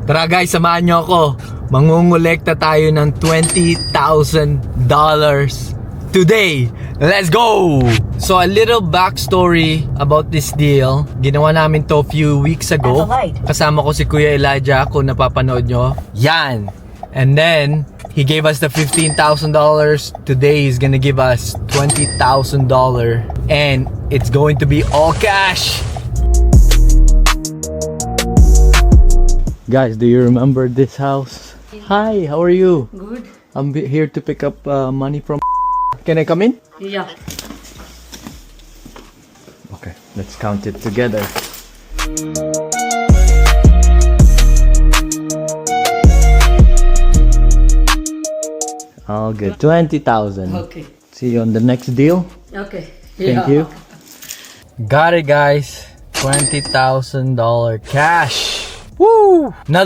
Tara guys, samahan nyo ako. Mangungulekta tayo ng $20,000 today. Let's go! So a little backstory about this deal. Ginawa namin to a few weeks ago. Kasama ko si Kuya Elijah, kung napapanood nyo. Yan! And then, he gave us the $15,000. Today, he's gonna give us $20,000. And it's going to be all cash! Guys, do you remember this house? Hi, how are you? Good. I'm here to pick up money from. Can I come in? Yeah. Okay, let's count it together. All good. 20,000. Okay. See you on the next deal. Okay. Thank you. Got it, guys. $20,000 cash. Woo!